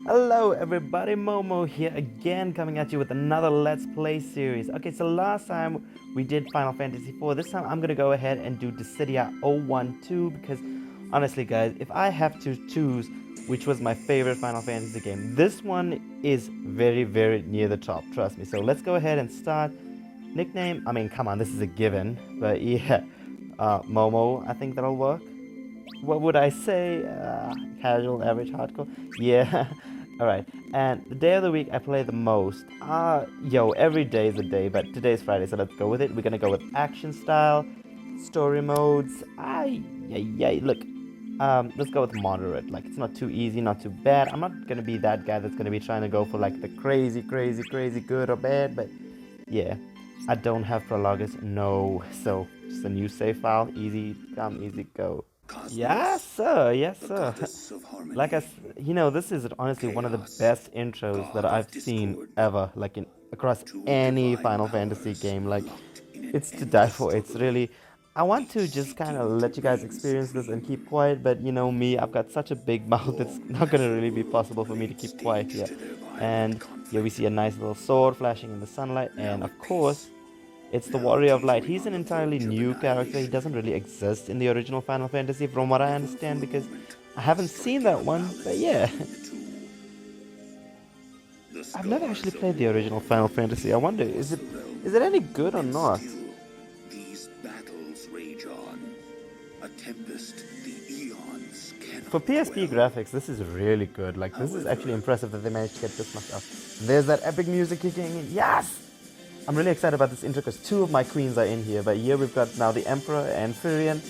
Hello everybody, Momo here again, coming at you with another Let's Play series. Okay, so last time we did Final Fantasy IV. This time I'm gonna go ahead and do Dissidia 012 because honestly guys, if I have to choose which was my favorite Final Fantasy game, this one is very near the top, trust me. So let's go ahead and start. Nickname, I mean come on, this is a given, but yeah, Momo, I think that'll work. What would I say? Casual, average, hardcore? Yeah. Alright. And the day of the week I play the most. Yo, every day is a day, but today's Friday, so let's go with it. We're gonna go with action style, story modes. Look. Let's go with moderate. Like, it's not too easy, not too bad. I'm not gonna be that guy that's gonna be trying to go for like the crazy good or bad, but yeah. I don't have prologus, no. So, just a new save file. Easy come, easy go. Yes, sir. Yes, sir. Like this is honestly one of the best intros that I've seen ever. Like across any Final Fantasy game. Like it's to die for. It's really. I want to just kind of let you guys experience this and keep quiet, but you know me, I've got such a big mouth. It's not gonna really be possible for me to keep quiet here. And here we see a nice little sword flashing in the sunlight, and of course it's the Warrior of Light. He's an entirely new character. He doesn't really exist in the original Final Fantasy from what I understand because I haven't seen that one, but yeah. I've never actually played the original Final Fantasy. I wonder, is it any good or not? For PSP graphics, this is really good. Like, this is actually impressive that they managed to get this much up. There's that epic music kicking in. Yes! I'm really excited about this intro because two of my queens are in here. But here we've got now the Emperor and Firion.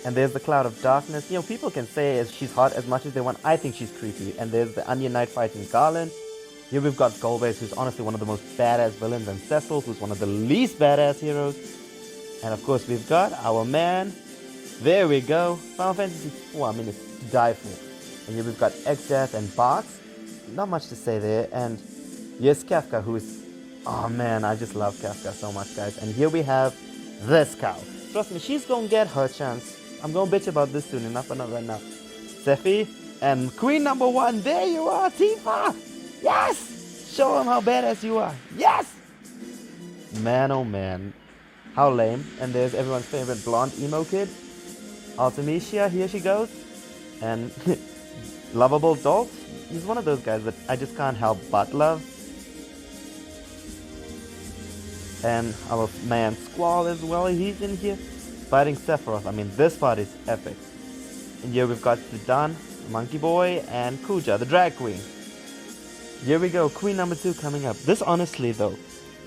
And there's the Cloud of Darkness. You know, people can say she's hot as much as they want. I think she's creepy. And there's the Onion Knight fighting Garland. Here we've got Golbez, who's honestly one of the most badass villains, and Cecil, who's one of the least badass heroes. And of course we've got our man. There we go. Final Fantasy IV, I mean, it's to die for. And here we've got Exdeath and Barks. Not much to say there. And yes, Kafka, who is... Oh man, I just love Kafka so much, guys. And here we have this cow. Trust me, she's gonna get her chance. I'm gonna bitch about this soon enough, but not right now. Sephi and Queen number 1. There you are, Tifa! Yes! Show them how badass you are. Yes! Man, oh man. How lame. And there's everyone's favorite blonde emo kid. Artemisia, here she goes. And lovable Dolt. He's one of those guys that I just can't help but love. And our man Squall as well, he's in here. Fighting Sephiroth. I mean, this part is epic. And here we've got Zidane, Monkey Boy, and Kuja, the drag queen. Here we go, queen number 2 coming up. This honestly though,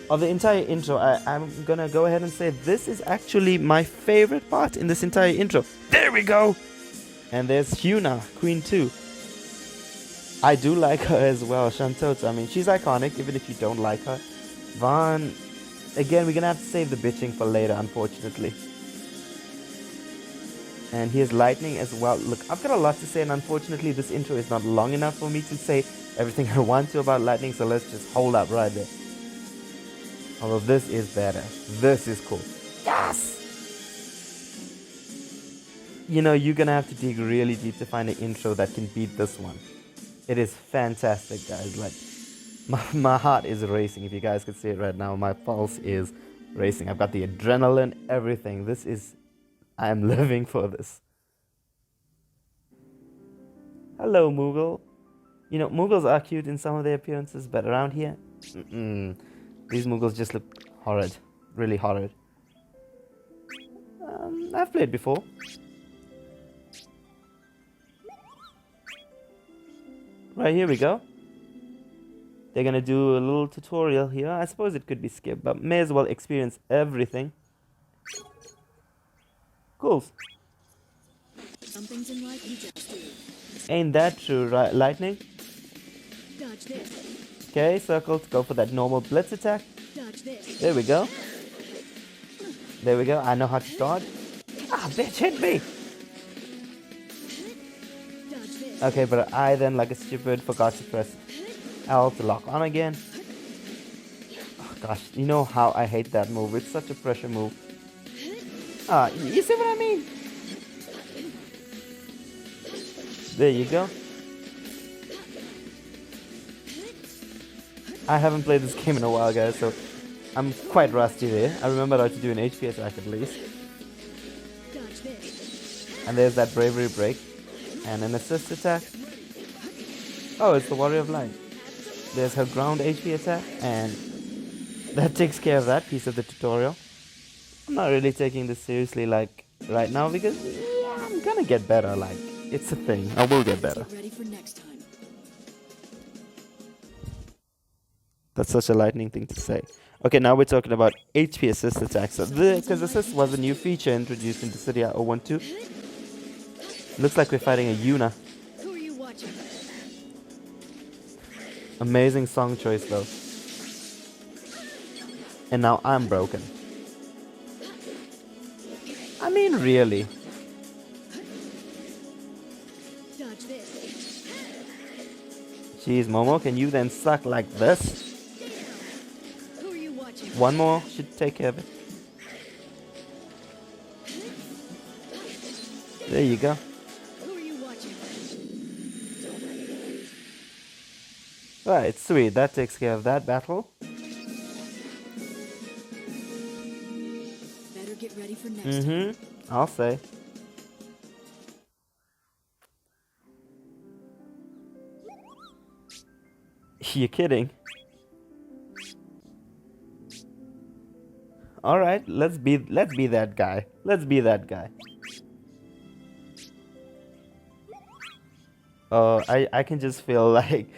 of the entire intro, I'm gonna go ahead and say this is actually my favorite part in this entire intro. There we go! And there's Hyuna, Queen 2. I do like her as well, Shantotsu. I mean, she's iconic, even if you don't like her. Vaughn, again, we're gonna have to save the bitching for later, unfortunately. And here's Lightning as well. Look, I've got a lot to say, and unfortunately, this intro is not long enough for me to say everything I want to about Lightning, so let's just hold up right there. Although this is badass. This is cool. Yes! You know, you're gonna have to dig really deep to find an intro that can beat this one. It is fantastic, guys. Like, my heart is racing. If you guys could see it right now, my pulse is racing. I've got the adrenaline, everything. This is... I'm living for this. Hello, Moogle. You know, Moogles are cute in some of their appearances, but around here... These Moogles just look horrid. Really horrid. I've played before. Right, here we go. They're gonna do a little tutorial here. I suppose it could be skipped, but may as well experience everything. Cool. Something's in life you just do. Ain't that true, right, Lightning? Dodge this. Okay, circle to go for that normal blitz attack. Dodge this. There we go. There we go. I know how to dodge. Ah, bitch, hit me! Okay, but I then, like a stupid, forgot to press L to lock on again. Oh gosh, you know how I hate that move. It's such a pressure move. You see what I mean? There you go. I haven't played this game in a while, guys, so I'm quite rusty there. I remember how to do an HP attack at least. And there's that bravery break. And an assist attack. Oh, it's the Warrior of Light. There's her ground HP attack, and that takes care of that piece of the tutorial. I'm not really taking this seriously like right now because yeah, I'm gonna get better. Like, it's a thing. I will get better. That's such a lightning thing to say. Okay, now we're talking about HP assist attacks. So because assist was a new feature introduced in Dissidia 012. Looks like we're fighting a Yuna. Who are you watching? Amazing song choice though. And now I'm broken. I mean, really. Dodge this. Jeez, Momo, can you then suck like this? Who are you watching? One more should take care of it. There you go. Who are you watching? Right, sweet. That takes care of that battle. Better get ready for next time. I'll say. You're kidding. All right, let's be that guy. Let's be that guy. Oh, I can just feel like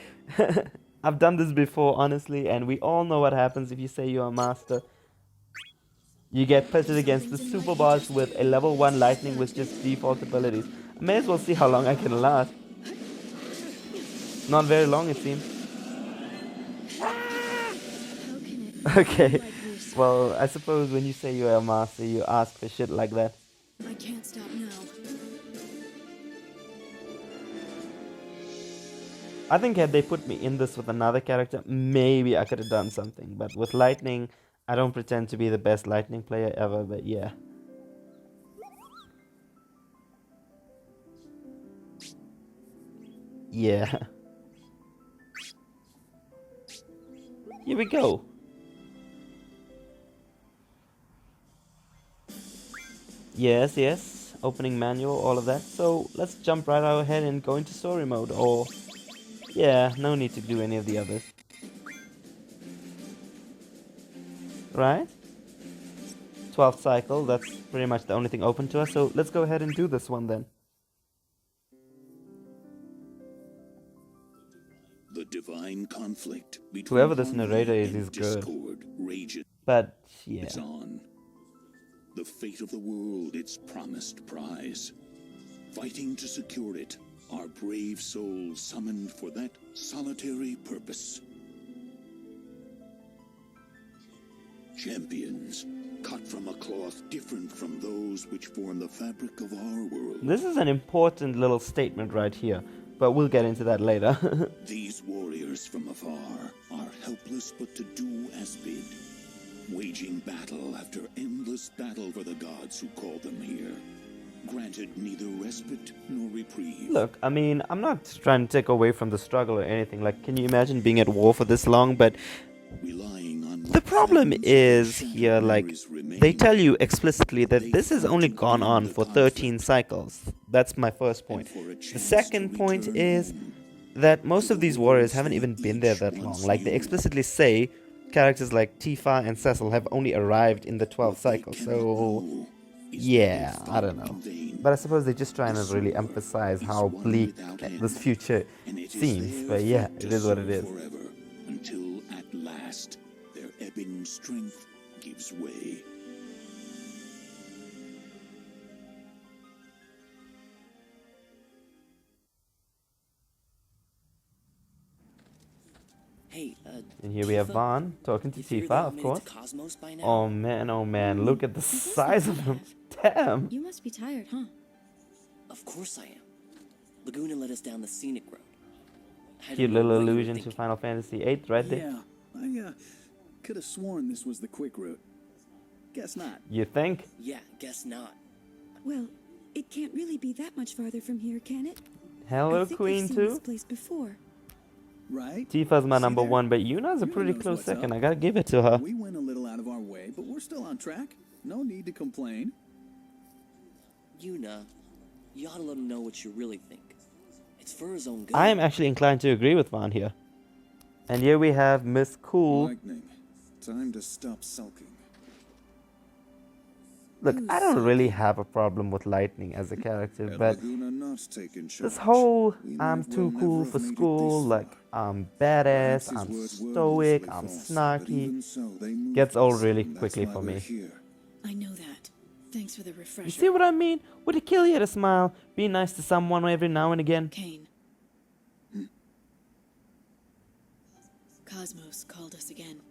I've done this before, honestly, and we all know what happens if you say you're a master. You get pitted against the super boss with a level 1 lightning with just default abilities. I may as well see how long I can last. Not very long, it seems. Okay, well, I suppose when you say you're a master, you ask for shit like that. I can't stop now. I think had they put me in this with another character, maybe I could have done something. But with lightning, I don't pretend to be the best lightning player ever, but yeah. Yeah. Here we go. Yes, yes. Opening manual, all of that. So let's jump right ahead and go into story mode. Or, yeah, no need to do any of the others. Right? 12th cycle, that's pretty much the only thing open to us. So let's go ahead and do this one then. The divine conflict between Whoever this narrator is good. Rages. But, yeah. It's on. The fate of the world, its promised prize. Fighting to secure it, our brave souls summoned for that solitary purpose. Champions, cut from a cloth different from those which form the fabric of our world. This is an important little statement right here, but we'll get into that later. These warriors from afar are helpless but to do as bid, waging battle after endless battle for the gods who called them here, granted neither respite nor reprieve. Look, I mean, I'm not trying to take away from the struggle or anything. Like, can you imagine being at war for this long? But the problem is here, like, they tell you explicitly that this has only gone on for 13 cycles. That's my first point. The second point is that most of these warriors haven't even been there that long. Like, they explicitly say characters like Tifa and Cecil have only arrived in the 12th cycle. So, yeah, I don't know. But I suppose they're just trying to really emphasize how bleak this future seems. But yeah, it is what it is. Until at last their ebbing strength gives way. Hey, And here we have Vaughn talking to Tifa, of course. Oh man, look at the size of him. Damn. You must be tired, huh? Of course I am. Laguna led us down the scenic road. Cute little allusion to Final Fantasy VIII right there. Yeah, I could have sworn this was the quick route. Guess not. You think? Yeah, guess not. Well, it can't really be that much farther from here, can it? Hello, I think Queen I've seen this too. place before. Right? Tifa's my See number there? one, but Yuna's a Yuna pretty knows close what's second. up. I gotta give it to her. We went a little out of our way, but we're still on track. No need to complain. Yuna, you ought to let him know what you really think. It's for his own good. I am actually inclined to agree with Vaughn here. And here we have Miss Cool. Lightning, time to stop sulking. Look, Who's I don't sulking? really have a problem with Lightning as a character, Had but Laguna not taken charge, this whole we I'm might too well cool never for have made it school, this like far. I'm Perhaps badass, his I'm words were stoic, mostly I'm false, but snarky, even so, they moved gets old us, really and that's quickly why for we're me. here. I know that. Thanks for the refresher. You see what I mean? Would it kill you to smile? Be nice to someone every now and again? Kane. Cosmos called us again.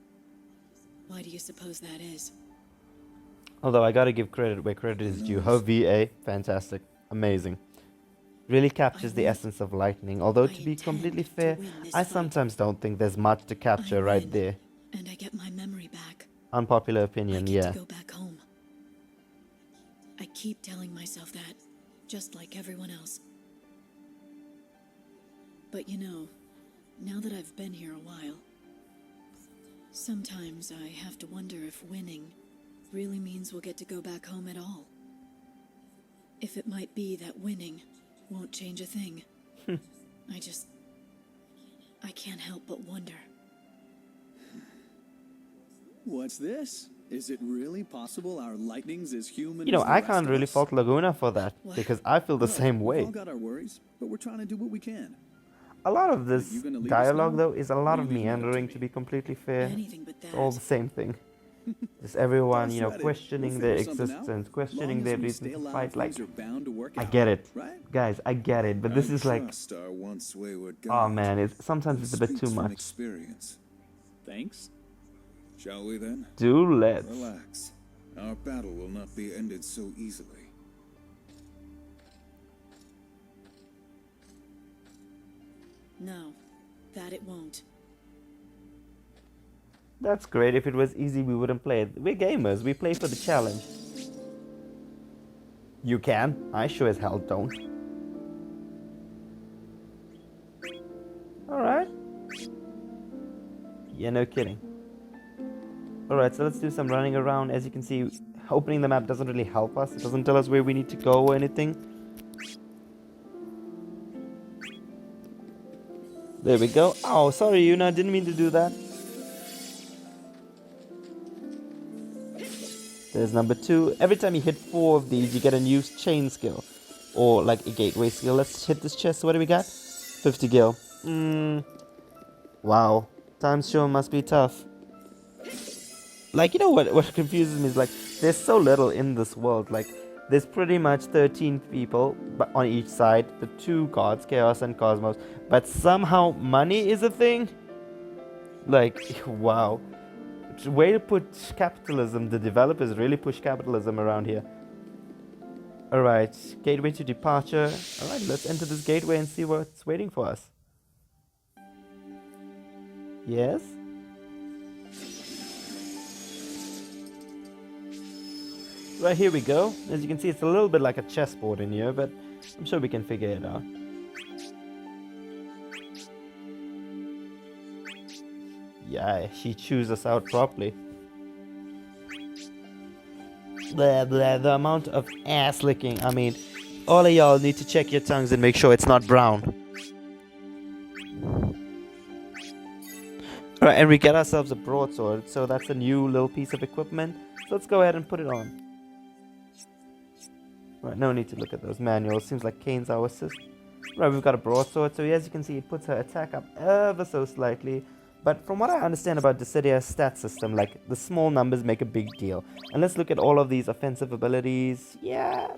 Why do you suppose that is? Although I gotta give credit where credit is due. Her VA, fantastic, amazing. Really captures the will. essence of Lightning. Although I to be intend completely to fair, win this I fight. sometimes don't think there's much to capture I right win, there. And I get my memory back. Unpopular I opinion, get yeah. to go back home. I keep telling myself that, just like everyone else. But you know, now that I've been here a while, sometimes I have to wonder if winning really means we'll get to go back home at all. If it might be that winning won't change a thing. I can't help but wonder. What's this? Is it really possible our lightning's as human You know, as the I rest can't of really us? fault Laguna for that, What? because I feel the Look, same We've way. all got our worries, but we're trying to do what we can. A lot of this you gonna lead us dialogue, now? though, is a lot Or of you leaving that up to meandering, me? to be completely fair. Anything but that. It's all the same thing. Just everyone, Don't you know, sweat it. questioning We'll their figure something out. existence, questioning Long their as we reason stay to alive, fight. Like, things are bound to work I out, get it. right? Guys, I get it, but this I is like, trust our once wayward oh guide, man, sometimes who it's a bit too speaks from much. experience. Thanks. Shall we then? Do let's. Relax. Our battle will not be ended so easily. No, that it won't. That's great. If it was easy, we wouldn't play it. We're gamers. We play for the challenge. You can. I sure as hell don't. Alright. Yeah, no kidding. Alright, so let's do some running around. As you can see, opening the map doesn't really help us. It doesn't tell us where we need to go or anything. There we go. Oh, sorry, Yuna. Didn't mean to do that. There's number 2. Every time you hit 4 of these, you get a new chain skill. Or like a gateway skill. Let's hit this chest. What do we got? 50 gil. Wow. Times sure must be tough. Like, you know what confuses me is like, there's so little in this world. Like, there's pretty much 13 people on each side. The 2 gods, Chaos and Cosmos. But somehow money is a thing? Like, wow. Way to put capitalism. The developers really push capitalism around here. Alright, gateway to departure. Alright, let's enter this gateway and see what's waiting for us. Yes? Right, here we go. As you can see, it's a little bit like a chessboard in here, but I'm sure we can figure it out. Yeah, she chews us out properly. Blah, blah, the amount of ass licking. I mean, all of y'all need to check your tongues and make sure it's not brown. Alright, and we get ourselves a broadsword, so that's a new little piece of equipment. So let's go ahead and put it on. Right, no need to look at those manuals. Seems like Kane's our assist. Right, we've got a broadsword, so as you can see, it puts her attack up ever so slightly. But from what I understand about Dissidia's stat system, like, the small numbers make a big deal. And let's look at all of these offensive abilities. Yeah.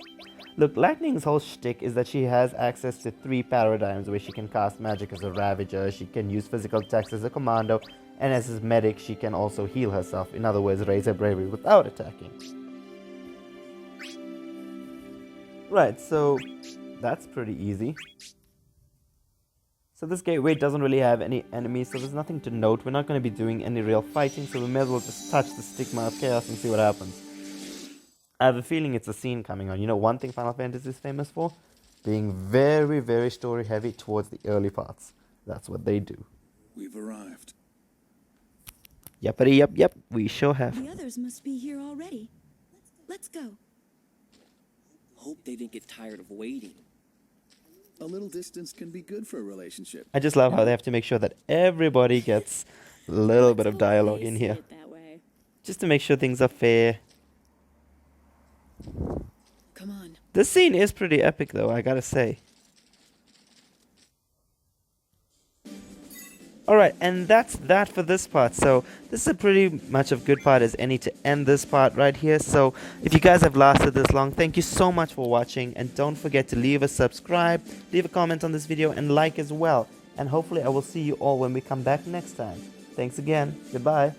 Look, Lightning's whole shtick is that she has access to 3 paradigms where she can cast magic as a Ravager, she can use physical attacks as a Commando, and as a medic she can also heal herself. In other words, raise her bravery without attacking. Right, so that's pretty easy. So this gateway doesn't really have any enemies, so there's nothing to note. We're not going to be doing any real fighting, so we may as well just touch the stigma of chaos and see what happens. I have a feeling it's a scene coming on. You know one thing Final Fantasy is famous for? being very, very story heavy towards the early parts. That's what they do. We've arrived. Yuppity, yep, we sure have. The others must be here already. Let's go. Hope they didn't get tired of waiting. A little distance can be good for a relationship. I just love how they have to make sure that everybody gets a little bit of dialogue in here. That way. Just to make sure things are fair. Come on. This scene is pretty epic though, I gotta say. Alright, and that's that for this part. So this is a pretty much of good part as any to end this part right here. So if you guys have lasted this long, thank you so much for watching. And don't forget to leave a subscribe, leave a comment on this video, and like as well. And hopefully I will see you all when we come back next time. Thanks again. Goodbye.